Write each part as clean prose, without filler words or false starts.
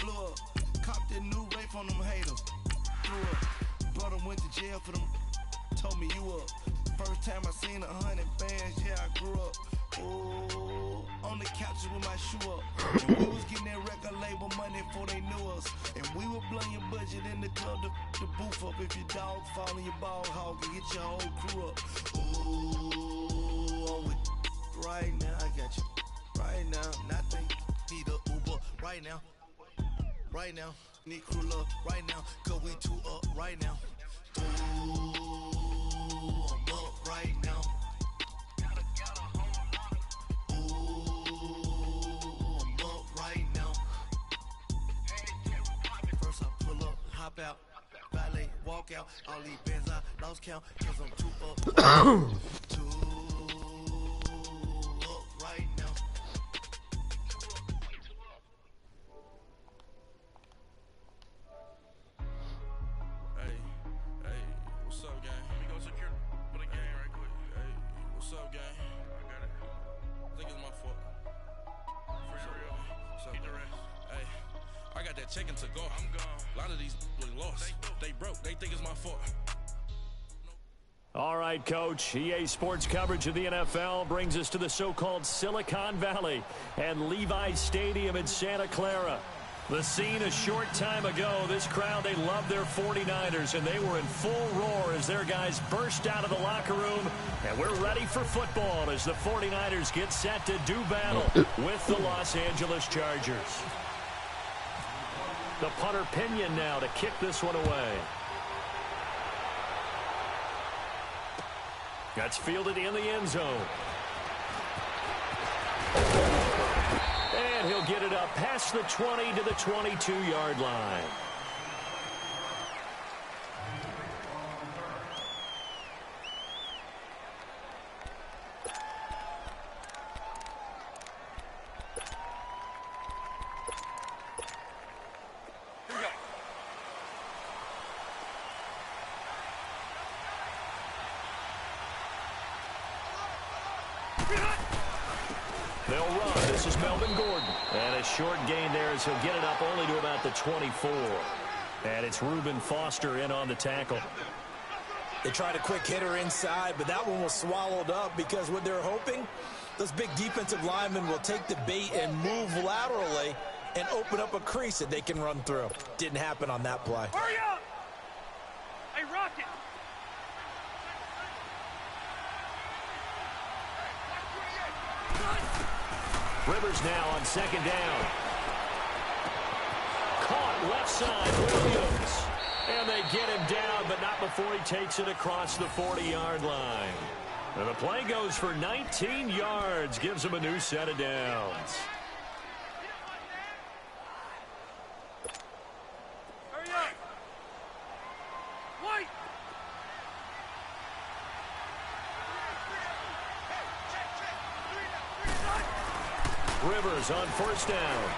blew up. Copped that new rape on them haters. Threw up. Brother went to jail for them. Told me you up. First time I seen 100 bands, yeah, I grew up. Ooh, on the couches with my shoe up. And we was getting that record label money before they knew us. And we were blowing your budget in the club to boof up. If your dog fall in your ball hog and get your whole crew up. Ooh, I'm with right now, I got you. Right now, nothing. Need a Uber right now. Right now, need crew up right now. Cause we two up right now. Ooh, I'm up right now. Hop out, valet, walk out. All these bands I lost count, cause I'm too up. Too up right now. Hey, what's up, gang? Let me go secure for the game right quick. Hey, what's up, gang? I got it. I think it's my fault. For real. What's up, keep the rest. Hey. I got that chicken to go. I'm gone. A lot of these look lost. They broke. They think it's my fault. All right, Coach. EA Sports coverage of the NFL brings us to the so-called Silicon Valley and Levi's Stadium in Santa Clara. The scene a short time ago. This crowd, they love their 49ers, and they were in full roar as their guys burst out of the locker room. And we're ready for football as the 49ers get set to do battle with the Los Angeles Chargers. The punter Pinion now to kick this one away. That's fielded in the end zone. And he'll get it up past the 20 to the 22-yard line. They'll run. This is Melvin Gordon. And a short gain there as he'll get it up only to about the 24. And it's Reuben Foster in on the tackle. They tried a quick hitter inside, but that one was swallowed up because what they're hoping, those big defensive linemen will take the bait and move laterally and open up a crease that they can run through. Didn't happen on that play. Hurry up! Hey, Rocket! Rivers now on second down. Caught left side, Williams. And they get him down, but not before he takes it across the 40-yard line. And the play goes for 19 yards, gives him a new set of downs. Hurry up! White! Rivers on first down.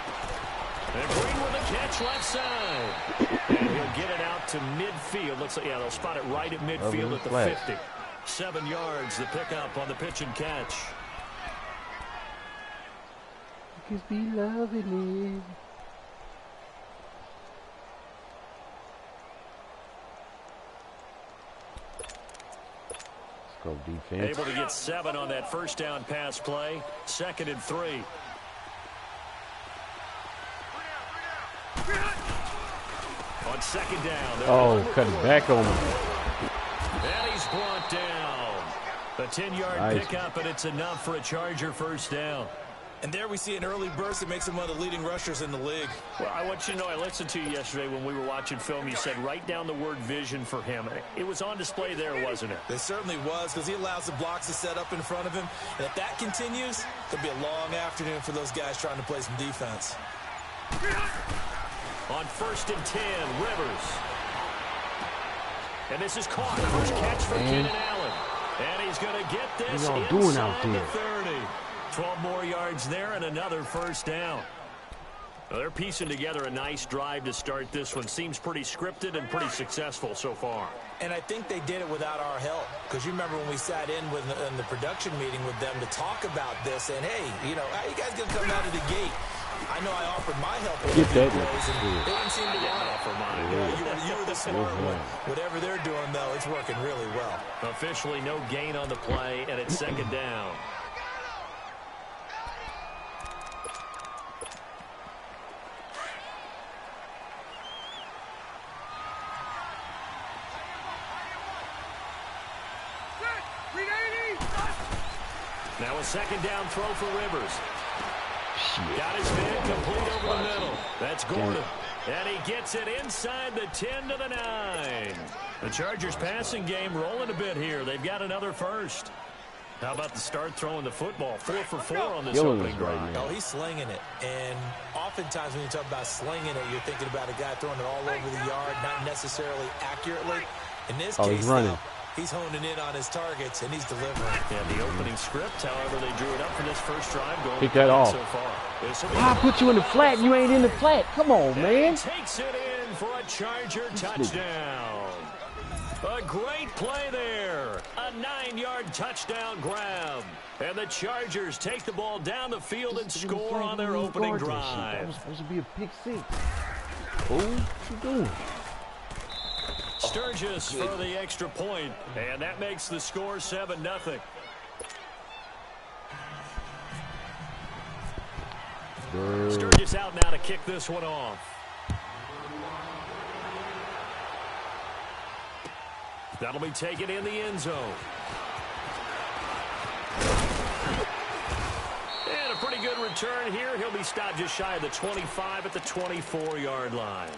And Green with a catch left side. And he'll get it out to midfield. Looks like, yeah, they'll spot it right at midfield at the 50. 7 yards, the pickup on the pitch and catch. Because we loving it. Let's go defense. Able to get 7 on that first down pass play. 2nd and 3. On second down. Oh, cut it back on him. And he's brought down. A 10-yard pickup, and it's enough for a Charger first down. And there we see an early burst that makes him one of the leading rushers in the league. Well, I want you to know, I listened to you yesterday when we were watching film. You said write down the word vision for him. It was on display there, wasn't it? It certainly was, because he allows the blocks to set up in front of him. And if that continues, it'll be a long afternoon for those guys trying to play some defense. On 1st and 10, Rivers. And this is caught. First catch for Keenan Allen. And he's going to get this inside the 30. 12 more yards there and another first down. Well, they're piecing together a nice drive to start this one. Seems pretty scripted and pretty successful so far. And I think they did it without our help. Because you remember when we sat in the production meeting with them to talk about this. And, hey, you know, how you guys going to come out of the gate? I know I offered my help. Get that. They didn't seem to want it. For mine. You were the smart one. Whatever they're doing, though, it's working really well. Officially no gain on the play, and it's second down. Now a second down throw for Rivers. Got his man complete over the middle. That's Gordon. And he gets it inside the 10 to the 9. The Chargers passing game rolling a bit here. They've got another first. How about the start throwing the football? 4 for 4 on this opening drive. Oh, he's slinging it. And oftentimes when you talk about slinging it, you're thinking about a guy throwing it all over the yard, not necessarily accurately. In this case, though, he's honing in on his targets, and he's delivering. Yeah, the opening script, however, they drew it up for this first drive going pick that off. So far. I put you in the flat, and you ain't in the flat. Come on, man. Takes it in for a Charger touchdown. A great play there. A 9-yard touchdown grab. And the Chargers take the ball down the field and score on their opening drive. That was supposed to be a pick six. What you doing? Sturgis for the extra point, and that makes the score 7-0. Sturgis out now to kick this one off. That'll be taken in the end zone. And a pretty good return here. He'll be stopped just shy of the 25 at the 24-yard line.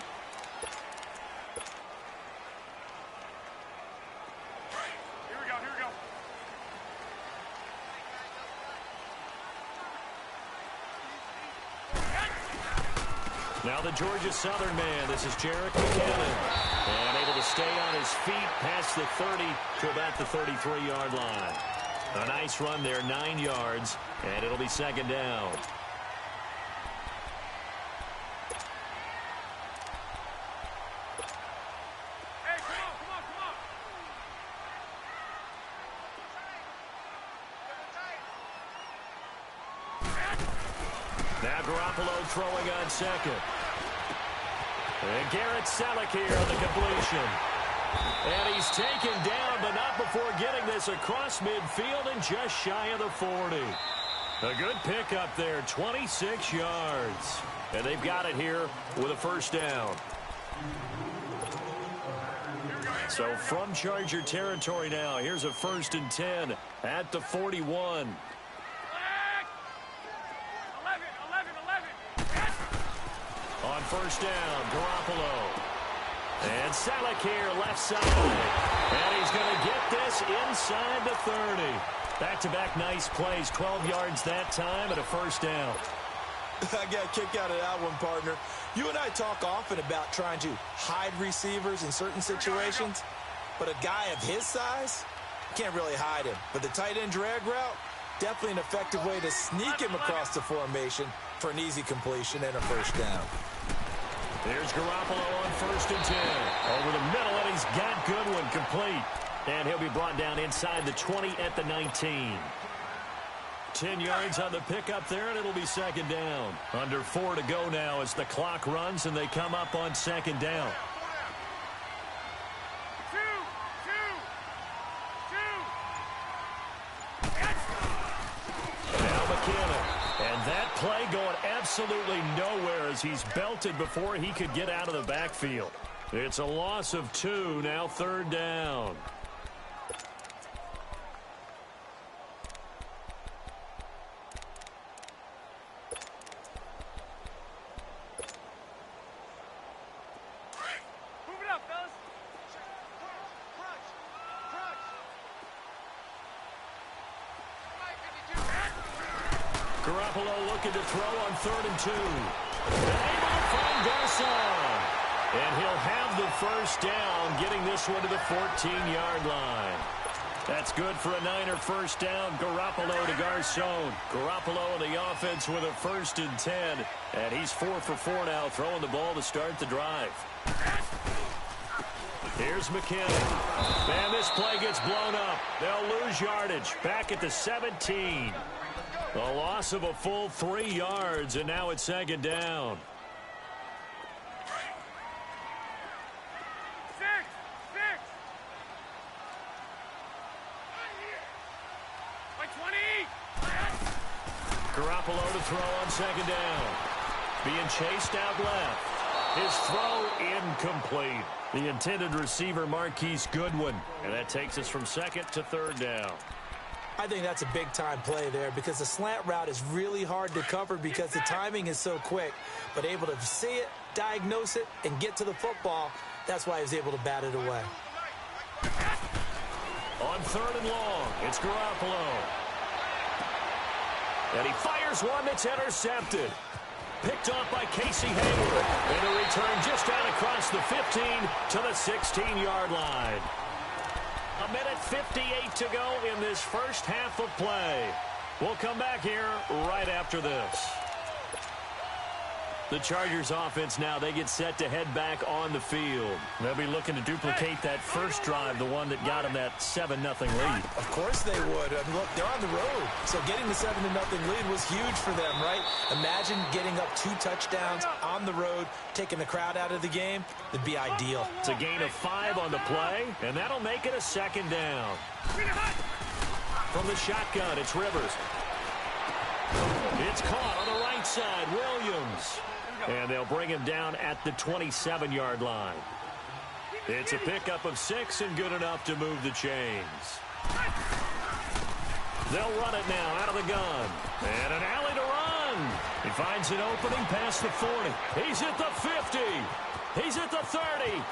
Now the Georgia Southern man. This is Jarek McKinnon. And able to stay on his feet past the 30 to about the 33-yard line. A nice run there, 9 yards, and it'll be second down. Now Garoppolo throwing on second. And Garrett Selleck here on the completion. And he's taken down, but not before getting this across midfield and just shy of the 40. A good pickup there, 26 yards. And they've got it here with a first down. So from Charger territory now, here's a 1st and 10 at the 41. On first down, Garoppolo. And Selleck here, left side. And he's going to get this inside the 30. Back-to-back nice plays, 12 yards that time and a first down. I got a kick out of that one, partner. You and I talk often about trying to hide receivers in certain situations, but a guy of his size, can't really hide him. But the tight end drag route, definitely an effective way to sneak him across the formation for an easy completion and a first down. There's Garoppolo on 1st and 10. Over the middle, and he's got Goodwin complete. And he'll be brought down inside the 20 at the 19. 10 yards on the pickup there, and it'll be second down. Under 4 to go now as the clock runs, and they come up on second down. Now McKinnon. And that play going absolutely nowhere as he's belted before he could get out of the backfield. It's a loss of 2, now 3rd down. Garoppolo looking to throw on 3rd and 2. Able to find Garcon. And he'll have the first down, getting this one to the 14-yard line. That's good for a Niner first down. Garoppolo to Garcon. Garoppolo in the offense with a 1st and 10. And he's 4 for 4 now, throwing the ball to start the drive. Here's McKinnon. And this play gets blown up. They'll lose yardage. Back at the 17. A loss of a full 3 yards, and now it's second down. Garoppolo to throw on second down. Being chased out left. His throw incomplete. The intended receiver, Marquise Goodwin. And that takes us from second to third down. I think that's a big-time play there because the slant route is really hard to cover because the timing is so quick. But able to see it, diagnose it, and get to the football, that's why he was able to bat it away. On third and long, it's Garoppolo. And he fires one that's intercepted. Picked off by Casey Hayward. And a return just out across the 15 to the 16-yard line. 1:58 to go in this first half of play. We'll come back here right after this. The Chargers offense now, they get set to head back on the field. They'll be looking to duplicate that first drive, the one that got them that 7-0 lead. Of course they would. I mean, look, they're on the road. So getting the 7-0 lead was huge for them, right? Imagine getting up 2 touchdowns on the road, taking the crowd out of the game. It'd be ideal. It's a gain of 5 on the play, and that'll make it a second down. From the shotgun, it's Rivers. It's caught on the right side, Williams. And they'll bring him down at the 27-yard line. It's a pickup of 6 and good enough to move the chains. They'll run it now out of the gun. And an alley to run. He finds an opening past the 40. He's at the 50. He's at the 30.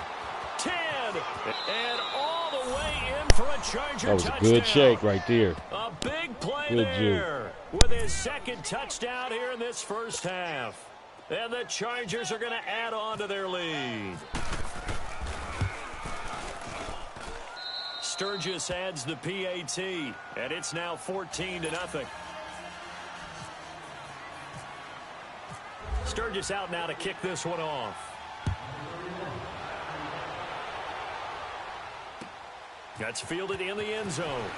10. And all the way in for a Charger touchdown. That was a good shake right there. A big play good there with his second touchdown here in this first half. And the Chargers are going to add on to their lead. Sturgis adds the PAT, and it's now 14-0. Sturgis out now to kick this one off. That's fielded in the end zone.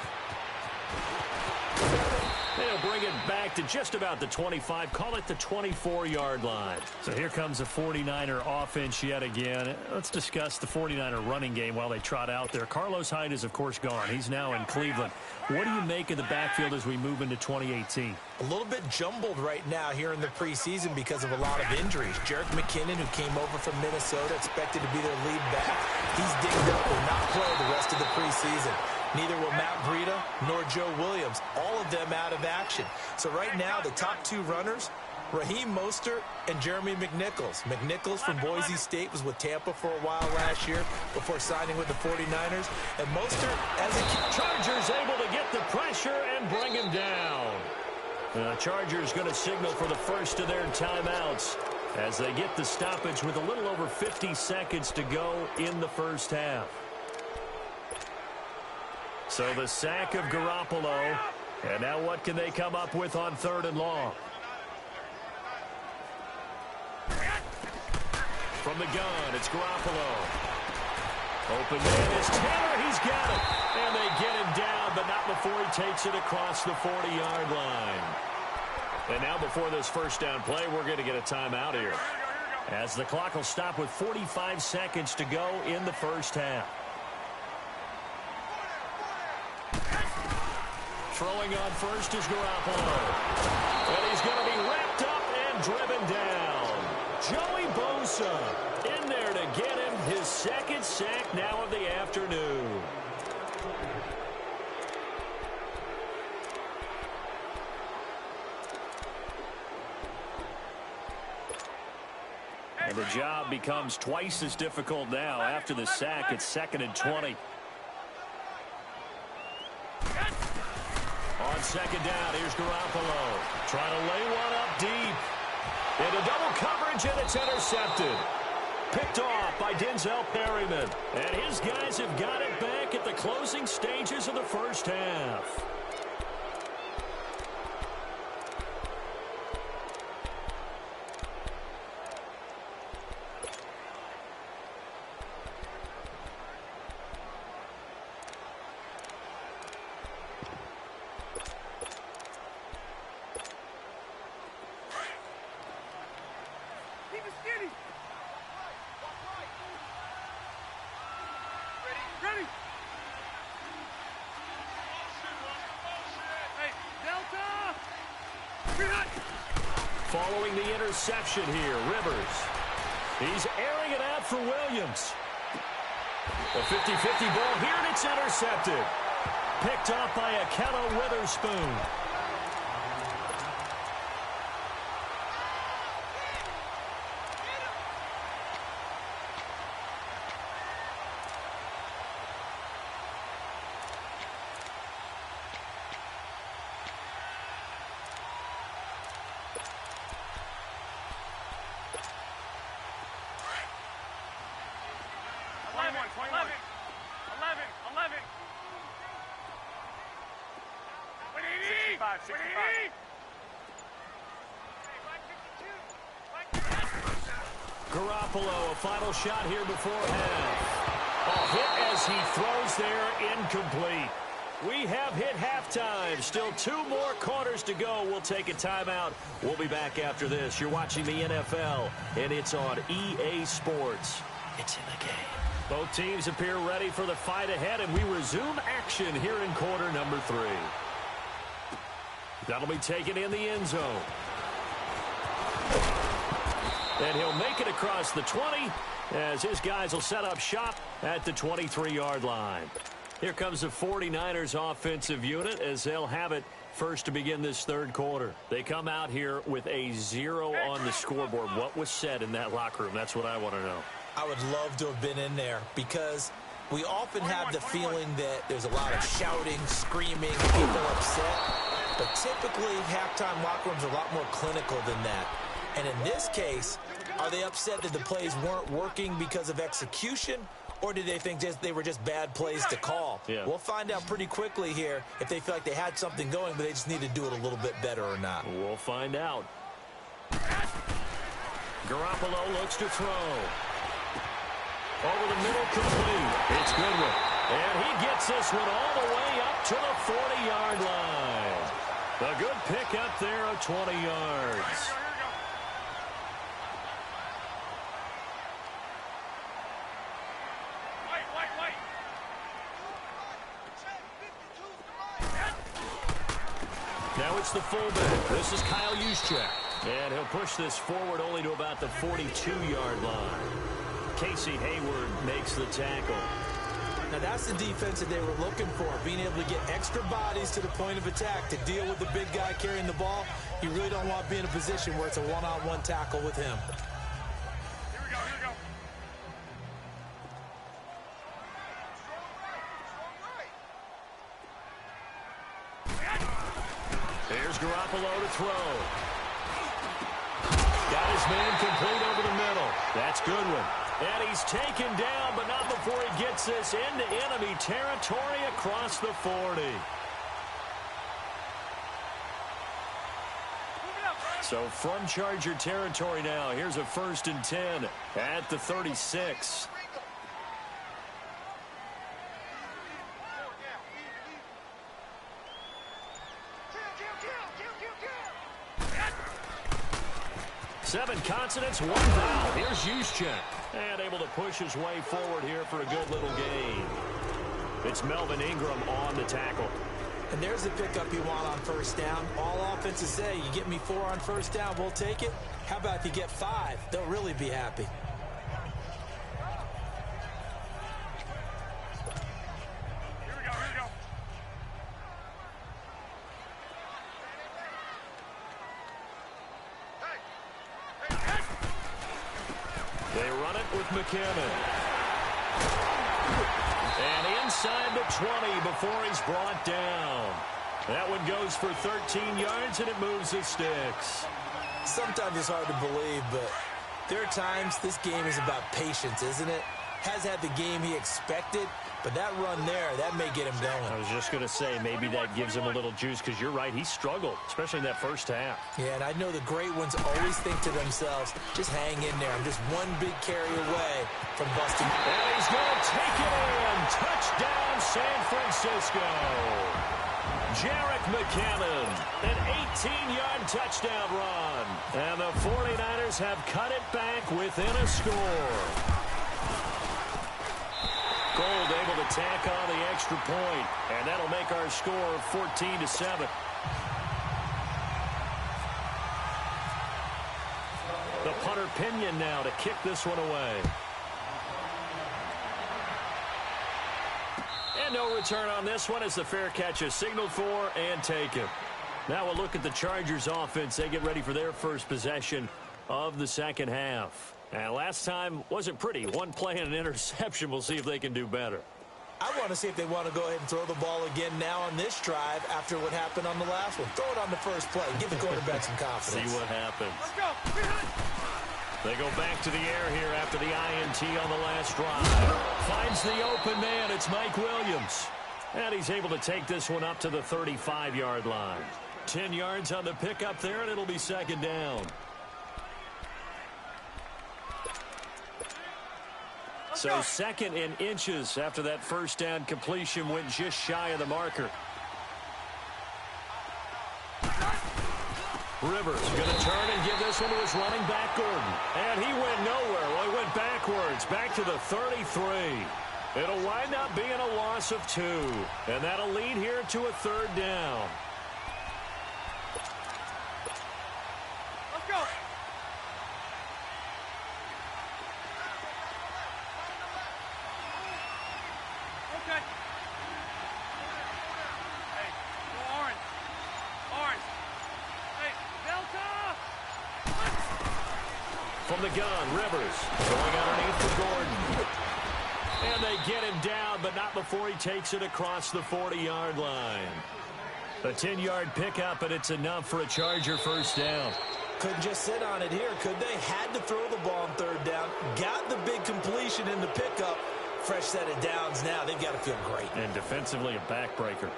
They'll bring it back to just about the 25, call it the 24-yard line. So here comes a 49er offense yet again. Let's discuss the 49er running game while they trot out there. Carlos Hyde is, of course, gone. He's now in Cleveland. What do you make of the backfield as we move into 2018? A little bit jumbled right now here in the preseason because of a lot of injuries. Jerick McKinnon, who came over from Minnesota, expected to be their lead back. He's dinged up, will not play the rest of the preseason. Neither will Matt Breida nor Joe Williams. All of them out of action. So right now, the top 2 runners, Raheem Mostert and Jeremy McNichols. McNichols from Boise State was with Tampa for a while last year before signing with the 49ers. And Mostert, as a Chargers able to get the pressure and bring him down. The Chargers going to signal for the first of their timeouts as they get the stoppage with a little over 50 seconds to go in the first half. So the sack of Garoppolo. And now what can they come up with on third and long? From the gun, it's Garoppolo. Open man is Taylor. He's got it. And they get him down, but not before he takes it across the 40-yard line. And now before this first down play, we're going to get a timeout here, as the clock will stop with 45 seconds to go in the first half. Throwing on first is Garoppolo. And he's going to be wrapped up and driven down. Joey Bosa in there to get him his second sack now of the afternoon. And the job becomes twice as difficult now after the sack. It's 2nd and 20. On second down, here's Garoppolo. Trying to lay one up deep. Into double coverage, and it's intercepted. Picked off by Denzel Perryman. And his guys have got it back at the closing stages of the first half. Ready. Hey, Delta! Following the interception here, Rivers. He's airing it out for Williams. A 50-50 ball here, and it's intercepted. Picked off by Akello Witherspoon. Garoppolo, a final shot here before half. A hit as he throws there, incomplete. We have hit halftime. Still 2 more quarters to go. We'll take a timeout. We'll be back after this. You're watching the NFL, and it's on EA Sports. It's in the game. Both teams appear ready for the fight ahead, and we resume action here in quarter number 3. That'll be taken in the end zone. And he'll make it across the 20 as his guys will set up shop at the 23-yard line. Here comes the 49ers offensive unit as they'll have it first to begin this third quarter. They come out here with a 0 on the scoreboard. What was said in that locker room? That's what I want to know. I would love to have been in there because we often have the feeling that there's a lot of shouting, screaming, people upset. But typically, halftime locker rooms are a lot more clinical than that. And in this case, are they upset that the plays weren't working because of execution, or did they think they were just bad plays to call? Yeah. We'll find out pretty quickly here if they feel like they had something going, but they just need to do it a little bit better or not. We'll find out. Garoppolo looks to throw. Over the middle, complete. It's Goodwin. And he gets this one all the way up to the 40-yard line. A good pick up there of 20 yards. Now it's the fullback. This is Kyle Juszczyk. And he'll push this forward only to about the 42-yard line. Casey Hayward makes the tackle. Now that's the defense that they were looking for, being able to get extra bodies to the point of attack to deal with the big guy carrying the ball. You really don't want to be in a position where it's a one-on-one tackle with him. Here we go. There's Garoppolo to throw. Got his man complete over the middle. That's Goodwin. And he's taken down, but not before he gets this into enemy territory across the 40. So from Charger territory now, here's a 1st and 10 at the 36. Seven consonants, 1 vowel. Here's Juszczyk. And able to push his way forward here for a good little gain. It's Melvin Ingram on the tackle. And there's the pickup you want on 1st down. All offenses say, you get me 4 on 1st down, we'll take it. How about if you get 5? They'll really be happy. Here we go. They run it with McKinnon. And inside the 20 before he's brought down. That one goes for 13 yards, and it moves the sticks. Sometimes it's hard to believe, but there are times this game is about patience, isn't it? Has had the game he expected, but that run there, that may get him going. I was just going to say, maybe that gives him a little juice, because you're right, he struggled, especially in that first half. Yeah, and I know the great ones always think to themselves, just hang in there. I'm just one big carry away from busting. And he's going to take it in. Touchdown, San Francisco. Jerick McKinnon, an 18-yard touchdown run. And the 49ers have cut it back within a score. Gold able to tack on the extra point, and that'll make our score 14-7. The punter Pinion now to kick this one away. And no return on this one as the fair catch is signaled for and taken. Now we'll look at the Chargers offense. They get ready for their first possession of the second half. And last time wasn't pretty. One play and an interception. We'll see if they can do better. I want to see if they want to go ahead and throw the ball again now on this drive after what happened on the last one. Throw it on the first play. Give the quarterback some confidence. See what happens. Let's go. They go back to the air here after the INT on the last drive. Finds the open man. It's Mike Williams. And he's able to take this one up to the 35-yard line. 10 yards on the pickup there, and it'll be second down. So second in inches after that first down completion went just shy of the marker. Rivers going to turn and give this one to his running back, Gordon. And he went nowhere. Well, he went backwards, back to the 33. It'll wind up being a loss of 2. And that'll lead here to a third down. Let's go. Okay. Hey, go orange. Orange. Hey, Delta! From the gun, Rivers going underneath for Gordon. And they get him down, but not before he takes it across the 40-yard line. A 10-yard pickup, and it's enough for a Charger first down. Couldn't just sit on it here, could they? Had to throw the ball on third down. Got the big completion in the pickup. Fresh set of downs now. They've got to feel great. And defensively, a backbreaker.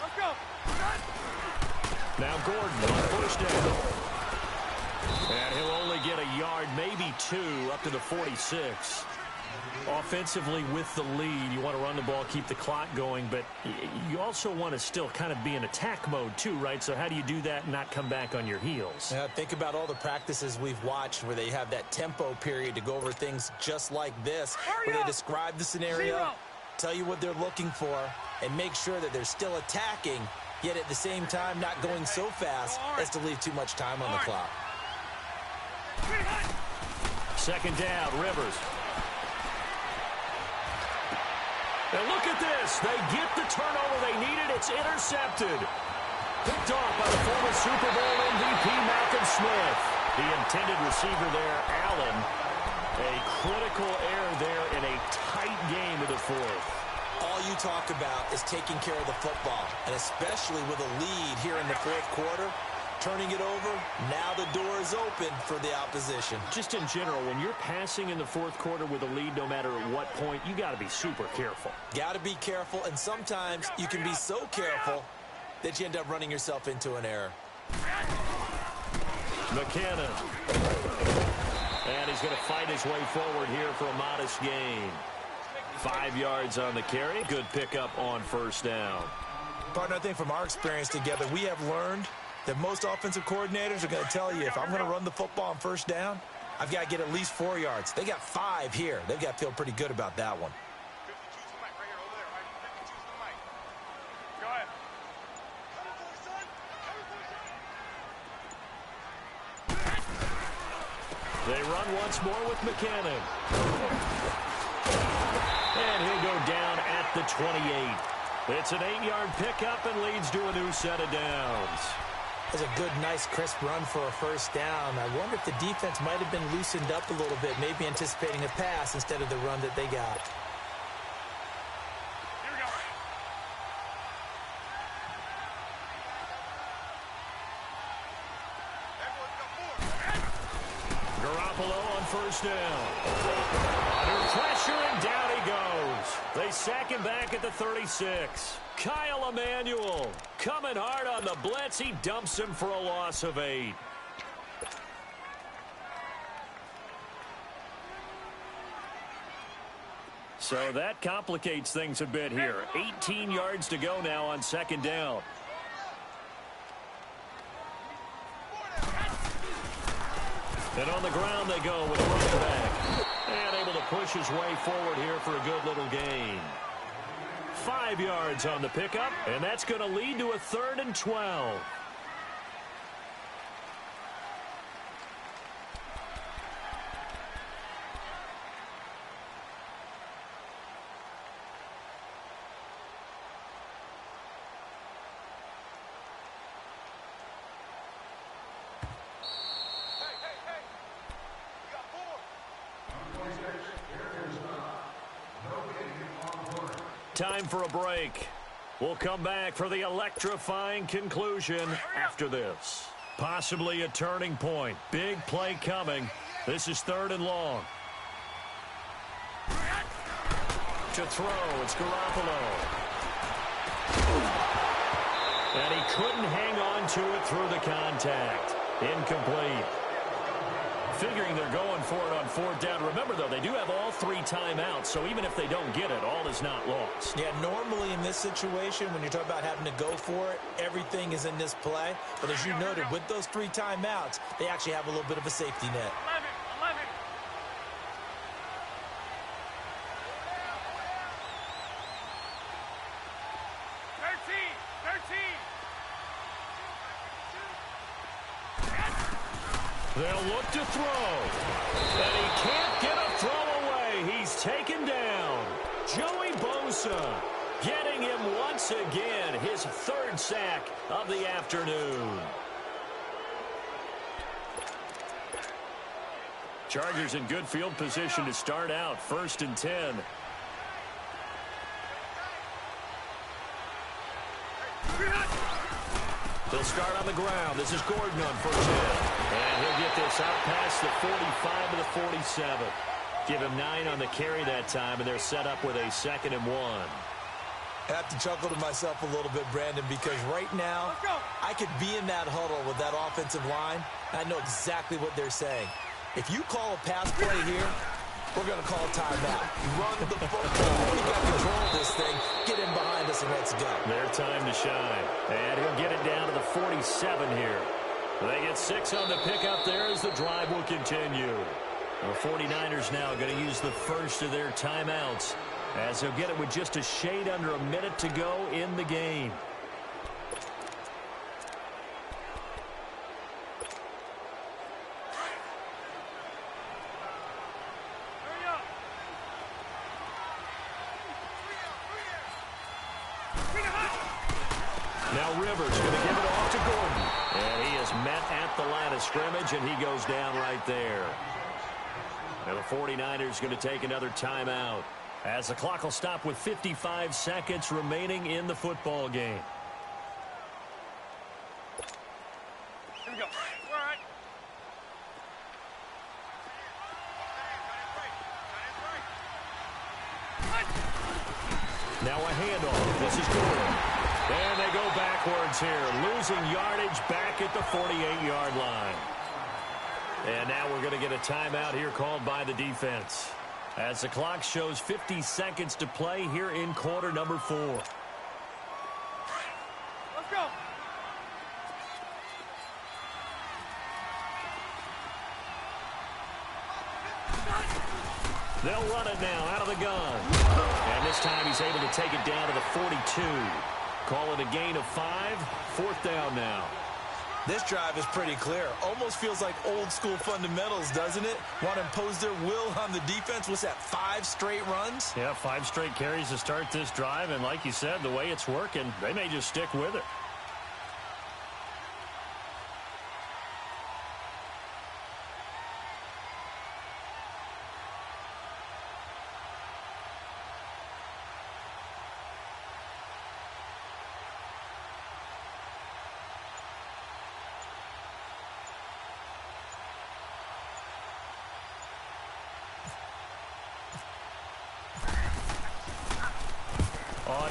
Let's go. Now Gordon on first down. And he'll only get a yard, maybe 2, up to the 46. Offensively with the lead, you want to run the ball, keep the clock going, but you also want to still kind of be in attack mode too, right? So how do you do that and not come back on your heels? Think about all the practices we've watched where they have that tempo period to go over things just like this, where they describe the scenario, tell you what they're looking for, and make sure that they're still attacking, yet at the same time not going so fast as to leave too much time on the clock. Second down, Rivers. And look at this. They get the turnover they needed. It's intercepted. Picked off by the former Super Bowl MVP, Malcolm Smith. The intended receiver there, Allen. A critical error there in a tight game of the fourth. All you talk about is taking care of the football, and especially with a lead here in the fourth quarter, turning it over, now the door is open for the opposition. Just in general, when you're passing in the fourth quarter with a lead, no matter at what point, you got to be super careful. Got to be careful, and sometimes you can be so careful that you end up running yourself into an error. McKinnon. And he's going to fight his way forward here for a modest gain. 5 yards on the carry. Good pickup on first down. Partner, I think from our experience together, we have learned that most offensive coordinators are going to tell you, if I'm going to run the football on first down, I've got to get at least 4 yards. They got 5 here. They've got to feel pretty good about that one. Go ahead. They run once more with McKinnon. And he'll go down at the 28. It's an 8-yard pickup and leads to a new set of downs. That's a good, nice, crisp run for a first down. I wonder if the defense might have been loosened up a little bit, maybe anticipating a pass instead of the run that they got. Here we go. Garoppolo on first down. Under pressure, and down he goes. They sack him back at the 36. Kyle Emanuel coming hard on the blitz. He dumps him for a loss of 8. So that complicates things a bit here. 18 yards to go now on second down. And on the ground they go with a running back. And able to push his way forward here for a good little gain. 5 yards on the pickup, and that's going to lead to a 3rd and 12. Time for a break. We'll come back for the electrifying conclusion after this. Possibly a turning point. Big play coming. This is 3rd and long. To throw, it's Garoppolo. And he couldn't hang on to it through the contact. Incomplete. Figuring they're going for it on 4th down. Remember, though, they do have all 3 timeouts, so even if they don't get it, all is not lost. Yeah, normally in this situation, when you're talking about having to go for it, everything is in this play. But as you noted, with those 3 timeouts, they actually have a little bit of a safety net. 11. 13. They'll look to throw. And he can't get a throw away. He's taken down. Joey Bosa getting him once again. His 3rd sack of the afternoon. Chargers in good field position to start out. 1st and 10. They'll start on the ground. This is Gordon on 1st down. And he'll get this out past the 45 to the 47. Give him 9 on the carry that time, and they're set up with a 2nd and 1. I have to chuckle to myself a little bit, Brandon, because right now I could be in that huddle with that offensive line, and I know exactly what they're saying. If you call a pass play here, we're going to call a timeout. Run the football. We got control of this thing. Get in behind us and let's go. Their time to shine. And he'll get it down to the 47 here. They get 6 on the pickup there as the drive will continue. The 49ers now going to use the first of their timeouts as they'll get it with just a shade under a minute to go in the game. Now Rivers going to give it off to Gordon. And he is met at the line of scrimmage, and he goes down right there. And the 49ers going to take another timeout as the clock will stop with 55 seconds remaining in the football game. Here we go. All right. Now a handoff. This is Gordon. And they go backwards here, losing yardage back at the 48-yard line. And now we're going to get a timeout here called by the defense as the clock shows 50 seconds to play here in quarter number 4. Let's go. They'll run it now out of the gun. And this time he's able to take it down to the 42. Call it a gain of 5. 4th down now. This drive is pretty clear. Almost feels like old school fundamentals, doesn't it? Want to impose their will on the defense. What's that, 5 straight runs? Yeah, 5 straight carries to start this drive. And like you said, the way it's working, they may just stick with it.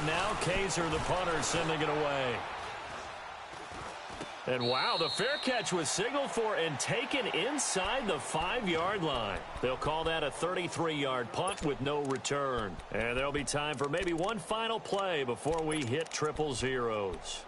now Kaiser, the punter, sending it away. And wow, the fair catch was signaled for and taken inside the 5-yard line. They'll call that a 33-yard punt with no return. And there'll be time for maybe one final play before we hit triple zeros.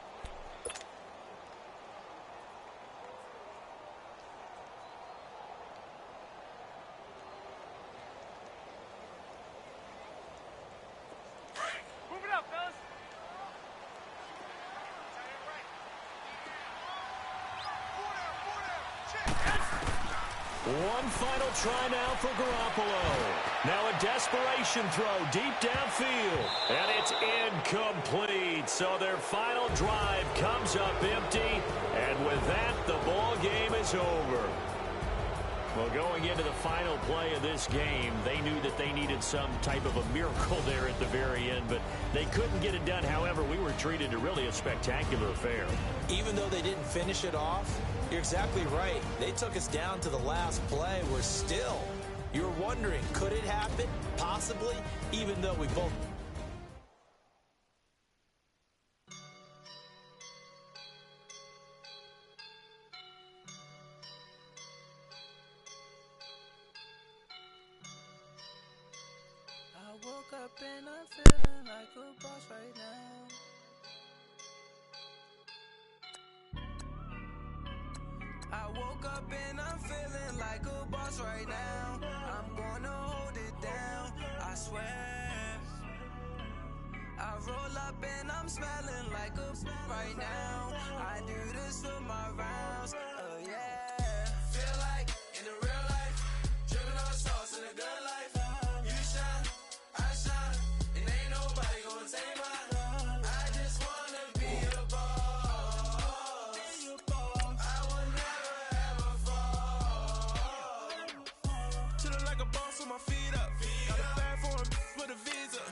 One final try now for Garoppolo. Now a desperation throw deep downfield. And it's incomplete. So their final drive comes up empty. And with that, the ball game is over. Well, going into the final play of this game, they knew that they needed some type of a miracle there at the very end, but they couldn't get it done. However, we were treated to really a spectacular affair. Even though they didn't finish it off, you're exactly right. They took us down to the last play. We're still, you're wondering, could it happen? Possibly, even though we both... I woke up and I'm feeling like a boss right now. I woke up and I'm feeling like a boss right now. I'm gonna hold it down, I swear. I roll up and I'm smelling like a right now. I do this for my rounds, oh yeah. Feel like in the real life, dripping on sauce in a good life. You shine, I shine, and ain't nobody gonna take mine. I just wanna be a boss. I will never ever fall. Chillin' like a boss with my feet up. Got a bag for him with a visa.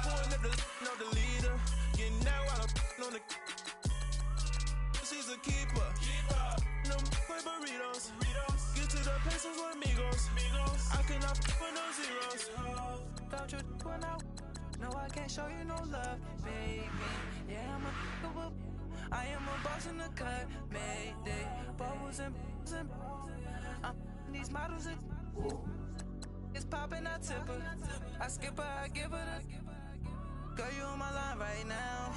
Pulling up the leader. Getting that while I'm on the. She's a keeper. No play burritos. Get to the pesos with amigos. I cannot with no zeros. Don't you when no, I can't show you no love, baby. Yeah, I am a boss in the cut, Mayday. Bubbles and these models it's popping, I tip her. I skip her, I give her the. Girl, you on my line right now.